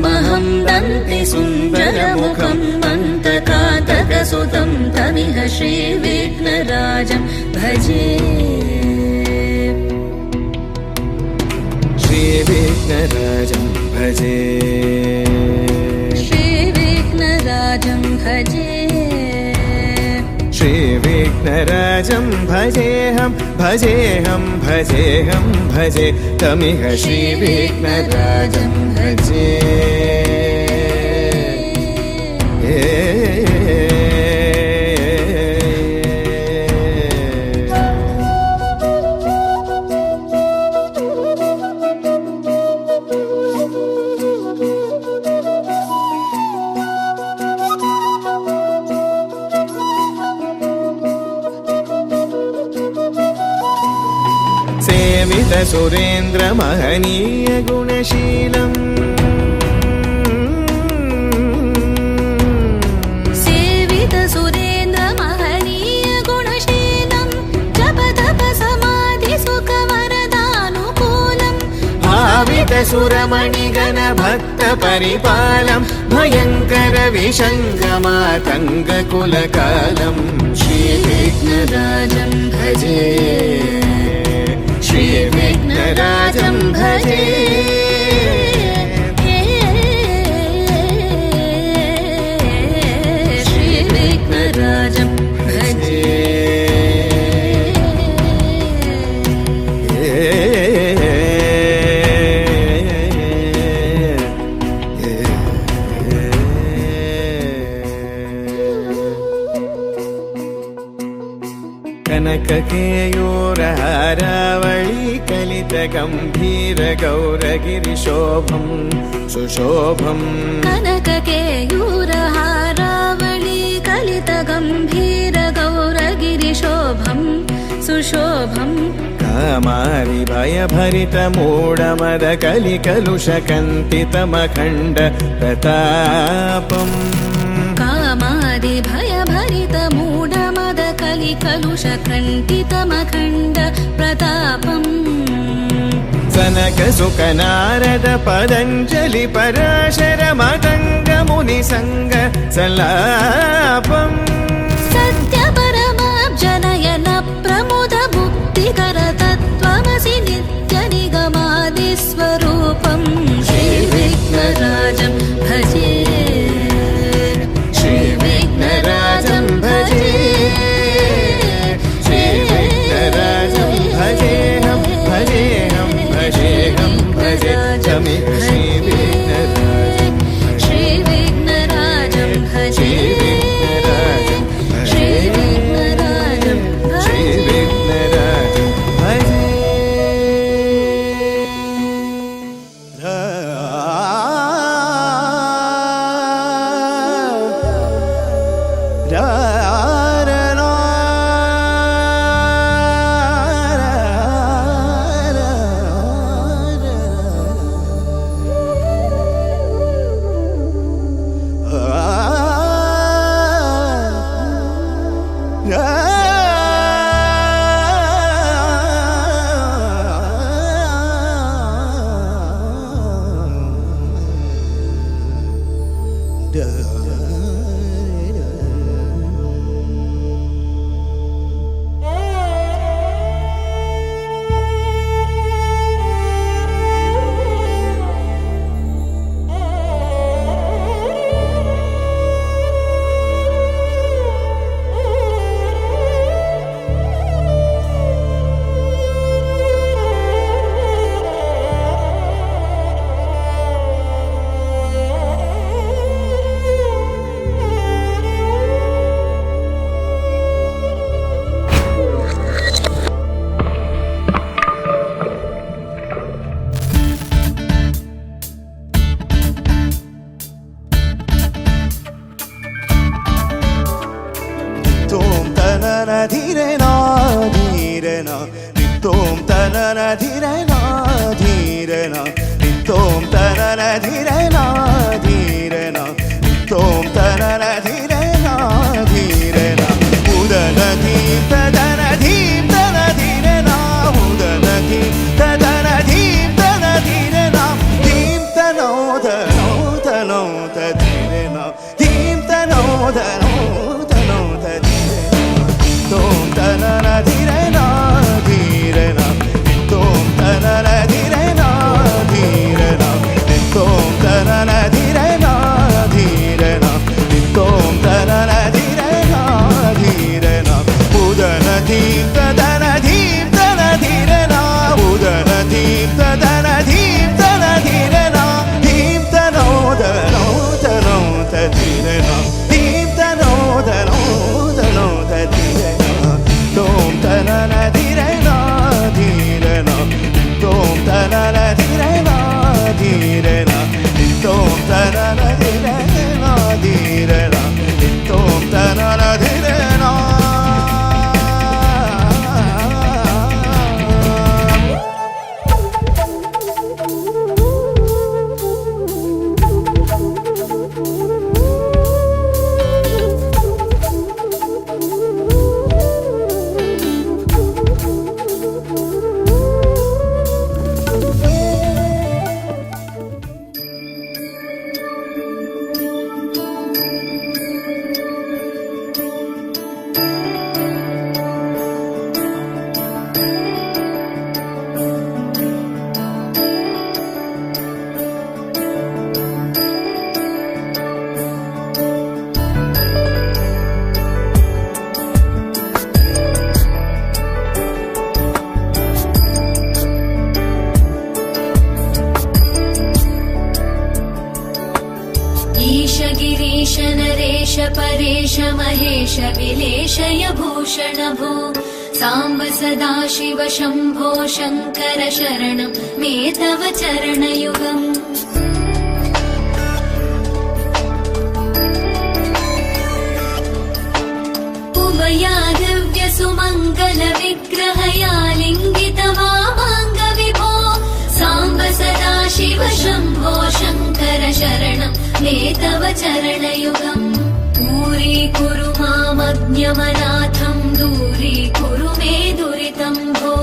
तमहं दन्ति सुन्दरमुखं मन्तकातकसुतं तमिह श्रीविघ्नराजं भजे श्रीविघ्नराजं भजे श्रीविघ्नराजं भजे श्रीविघ्नराजं भजेऽहं भजेऽहं भजेऽहं भजे तमिह श्रीविघ्नराजं भजे सेवित सुरेन्द्र महनीय गुणशीलम् सेवित सुरेन्द्र महनीय गुणशीलं जप तप समाधि सुख वरदानुकूलम् भावित सुरमणिगण भक्त परिपालं भयङ्कर विषङ्गमातङ्ग कुलकालं श्रीविघ्नराजं भजे श्रीविघ्नराजं भजे श्रीविघ्नराजं भजे कनककेयूरहारावळी कलित गम्भीर गौरगिरिशोभं सुशोभम् कनककेयूरहारावळी कलित गम्भीर गौरगिरिशोभं सुशोभम् कामारि भयभरित मूढमद कलिकलुषकन्तितमखण्ड प्रतापम् कामादि भयभरित मूढमद कलिकलुषकण्टितमखण्ड प्रतापम् सनक सुख नारद पतञ्जलि पराशर मतङ्ग मुनिसङ्ग सल्लापम् सत्य परमाब्जनयन प्रमुद मुक्तिकर तत्त्वमसि नित्य निगमादिस्वरूपम् श्रीविघ्नराजं भजे श्रीविघ्नराजं भजे श्रीविघ्नराजं भजेऽहं भजेऽहं भजेऽहं भजे तमिह श्रीविघ्नराजं श्रीविघ्नराजं भजे श्रीविघ्नराजं श्रीविघ्नराजं भजे धीरेना धीरेना नित्यों तनन धीरेना धीरेना नित्यों तनन धीरेना धीरेना नित्यों तनन धीरेना धीरेना उदन धीम तदन धीम तन धीरेना उदन धीम तदन धीम तन धीरेना धीम तनोद नोद धनो धनो धनो धीरे तोम तनन धीरे ना धीरे ना तोम तनन धीरे ना धीरे ना तोम तनन धीरे ना धीरे ना तोम तनन धीरे ना धीरे ना उदन धीम तदन धीम तन धीरे ना उदन धीम तदन धीम तन धीरे ना धीम तनो धनो धनो धीरे ना धीम तनो धनो धनो धीरे ना तोम तनन धीरे ना धीरे ना तोम तनन धीरे ना धीरे ना तोम तनन धीरे ना धीरे ना तोम तनन धीरे ना गिरीश नरेश परेश महेश विलेशय भूषण भो साम्ब सदाशिव शम्भो शङ्कर शरणं मे तव चरणयुगम् उभयादिव्य सुमङ्गल विग्रहया लिङ्गित वामाङ्ग विभो साम्ब सदाशिव शम्भो शङ्कर शरणं मे तव चरणयुगम् दूरीकुरु मामज्ञमनाथं दूरीकुरु मे दुरितं भो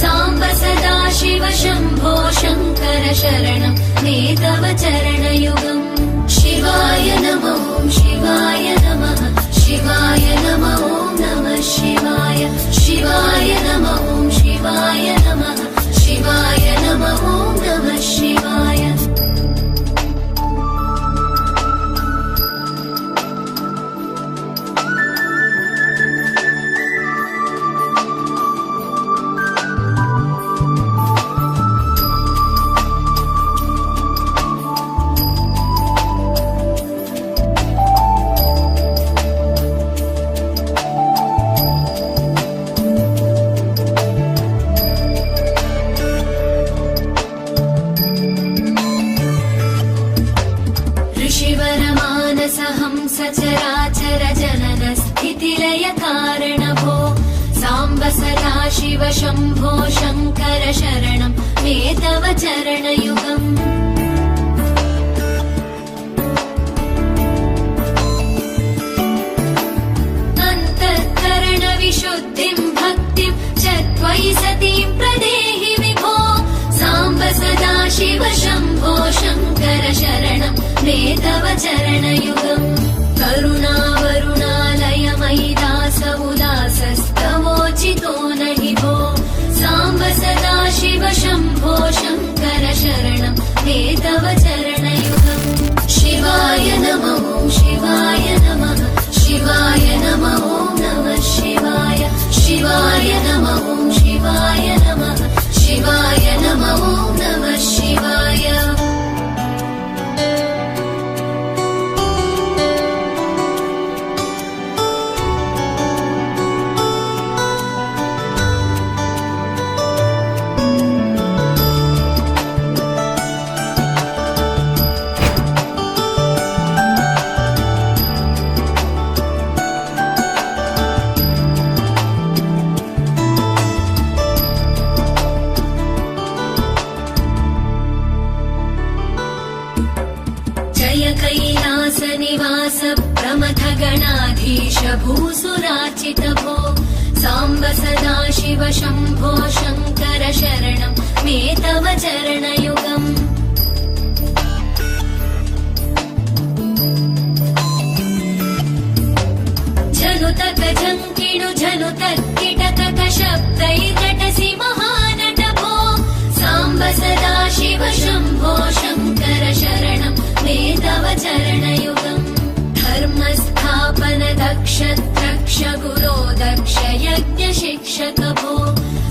साम्ब सदाशिव शम्भो शङ्कर शरणं मे तव चरणयुगम् शिवाय नमो शिवाय नमः शिवाय नमो नमः शिवाय शिवाय नमो शिवाय नमः शिवाय नमो नमः शिवाय सचराचर जनन स्थितिलय कारण भो साम्ब सदाशिव शम्भो शङ्कर शरणं मे तव चरणयुगम् अन्तःकरण विशुद्धिं भक्तिं च त्वयि सतीं प्रदेहि विभो साम्ब सदाशिव शम्भो शङ्कर शरणं मे तव चरणयुगम् करुणावरुणालय मयि दास उदासस्तवोचितो नहि भो साम्ब सदाशिव शम्भो शङ्कर शरणं मे तव चरणयुगम् शिवाय नमो शिवाय नमः शिवाय नमो नमः शिवाय शिवाय नमो शिवाय नमः शिवाय नमो नमः शिवाय कैलासनिवास प्रमथ गणाधीश भूसुराचित भो साम्ब सदाशिव शम्भो शङ्कर शरणं मे तव चरणयुगम् शम्भो शङ्कर शरणं मे तव चरणयुगम् धर्मस्थापन दक्ष गुरो दक्ष यज्ञ शिक्षक भो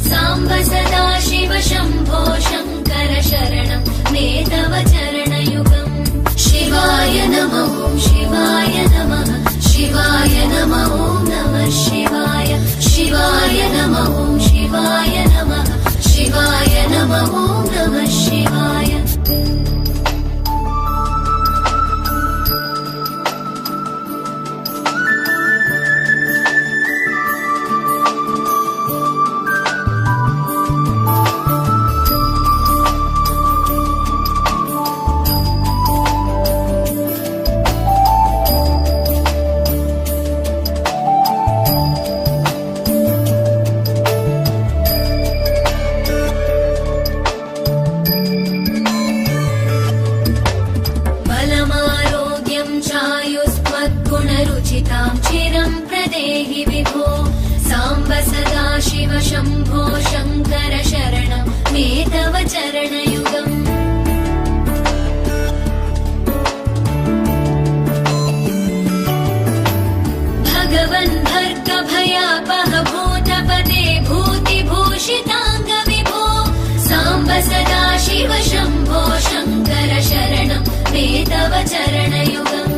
साम्ब सदा शिव शम्भो शङ्कर शरणं मे तव चरणयुगम् शिवाय नमः शिवाय नमः शिवाय नमः नमः शिवाय शिवाय नमः शिवाय नमः शिवाय नमः नमः शिवाय गुणरुचितां चिरं प्रदेहि विभो साम्ब सदा शिव शम्भो शङ्कर शरणं मे तव चरणयुगम् भगवन् भर्ग भयापह भूतपते भूतिभूषिताङ्ग विभो साम्ब सदा शिव शम्भो शङ्कर शरणं मे तव चरणयुगम्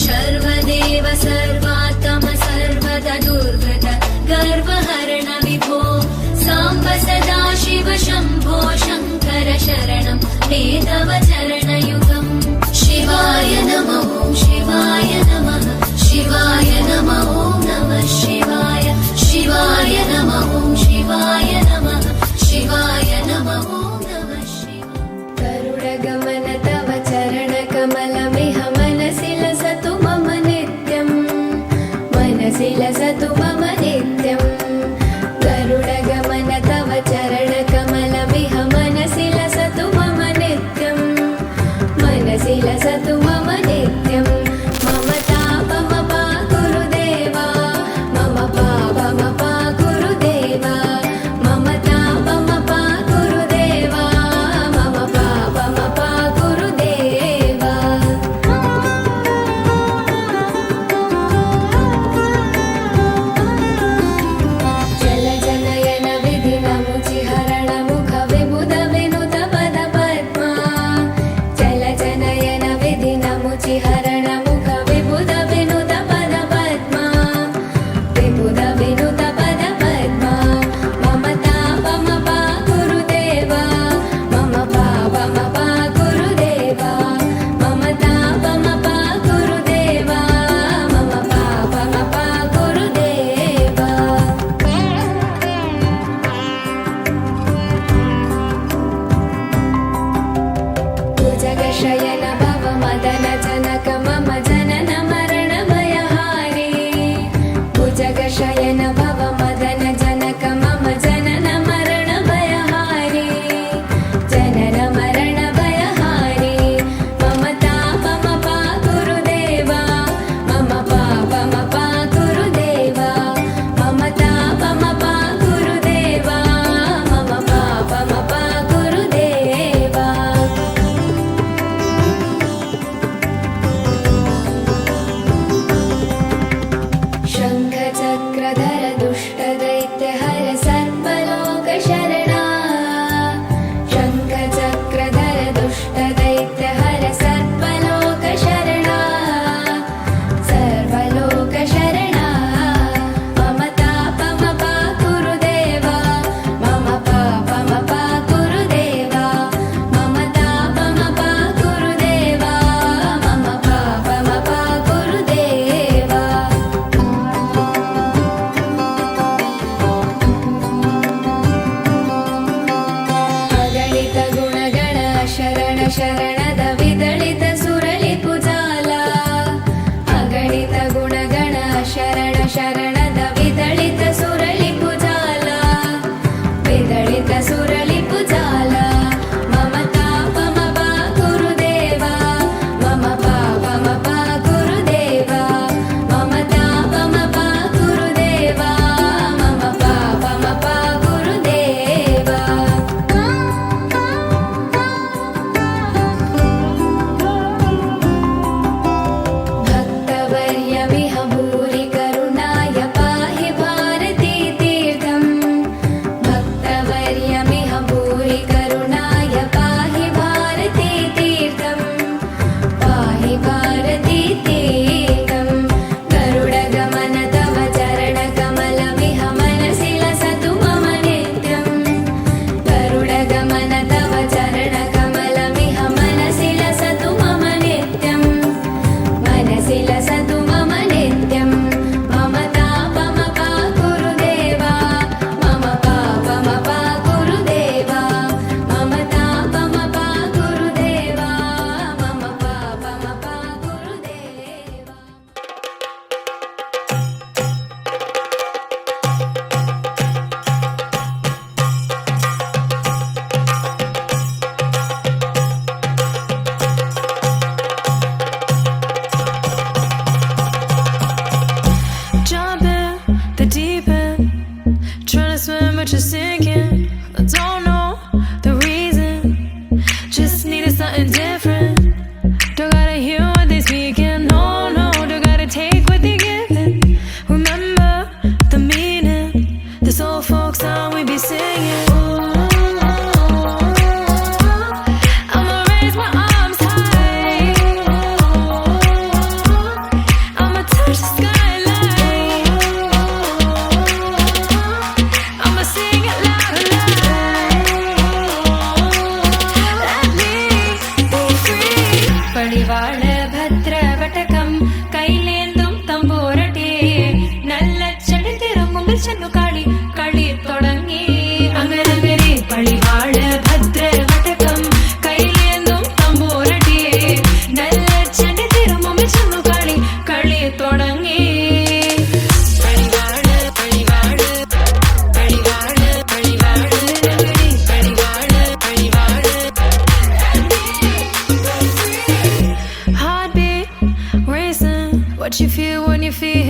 सर्वदेव सर्वात्म सर्वद दुर्वृत गर्वहरण विभो साम्ब सदा शिव शम्भो शङ्कर शरणं मे तव चरणयुगम् शिवाय नमः शिवाय नमः शिवाय नमः नमः शिवाय शिवाय नमः शिवाय नमः शिवाय नमः नमः शिवाय गरुडगमन तव चरणकमलमिह मनसि लसतु मम नित्यम् मनसि लसतु मम नित्यम् गरुडगमन तव चरणकमलमिह मनसि लसतु मम नित्यम् मनसि लसतु मम नित्यम् मम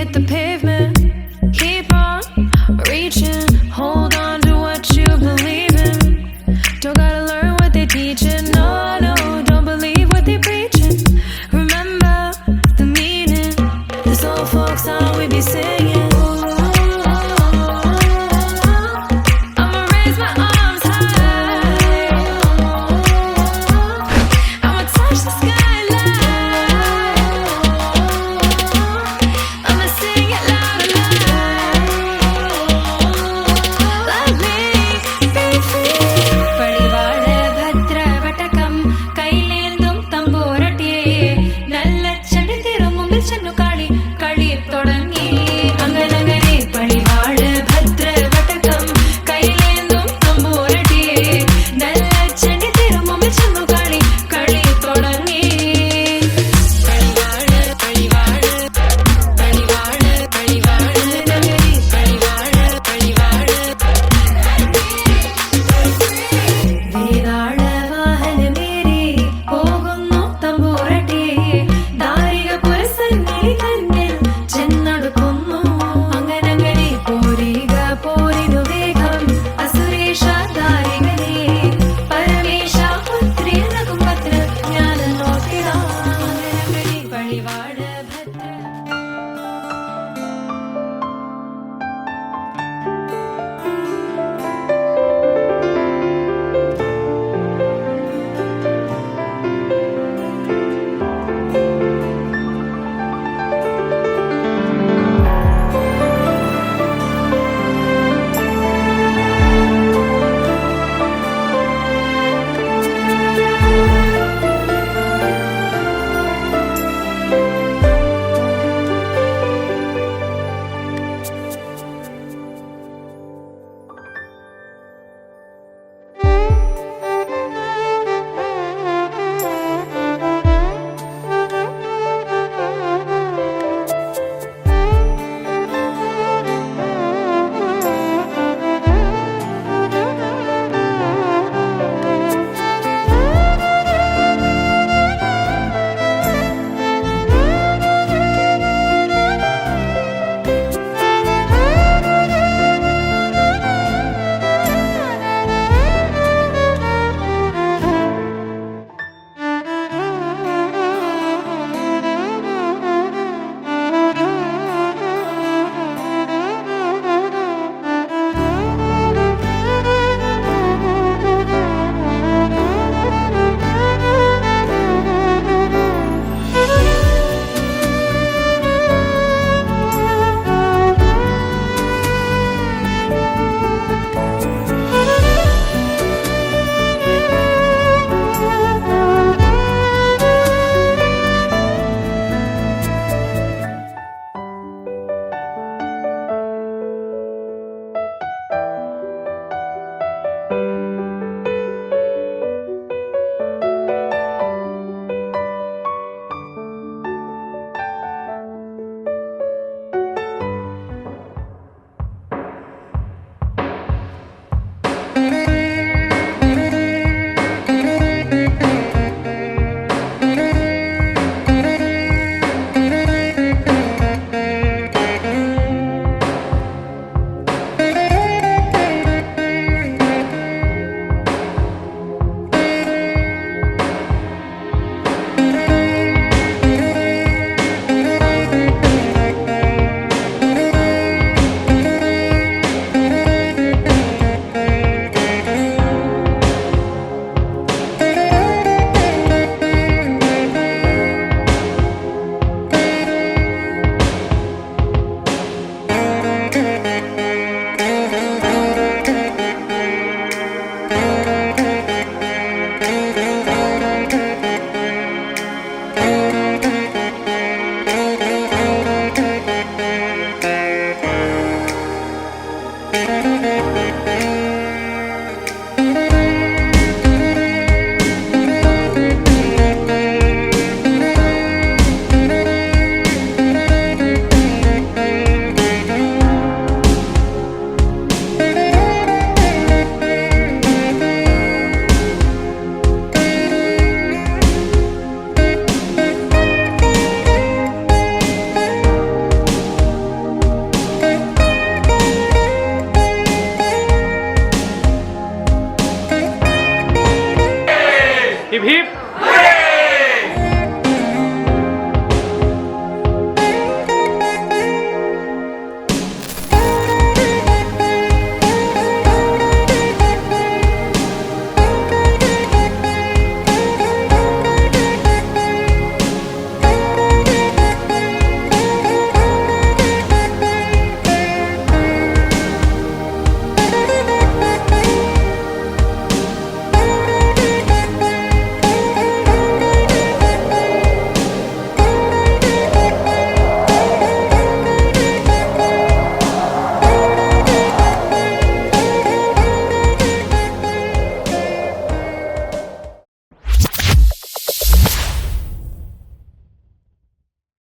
hit the pavement. Keep on reaching, hold on to what you believe in. Don't gotta learn what they teaching, no, no, don't believe what they preaching. Remember the meaning, this old folk song we be singing.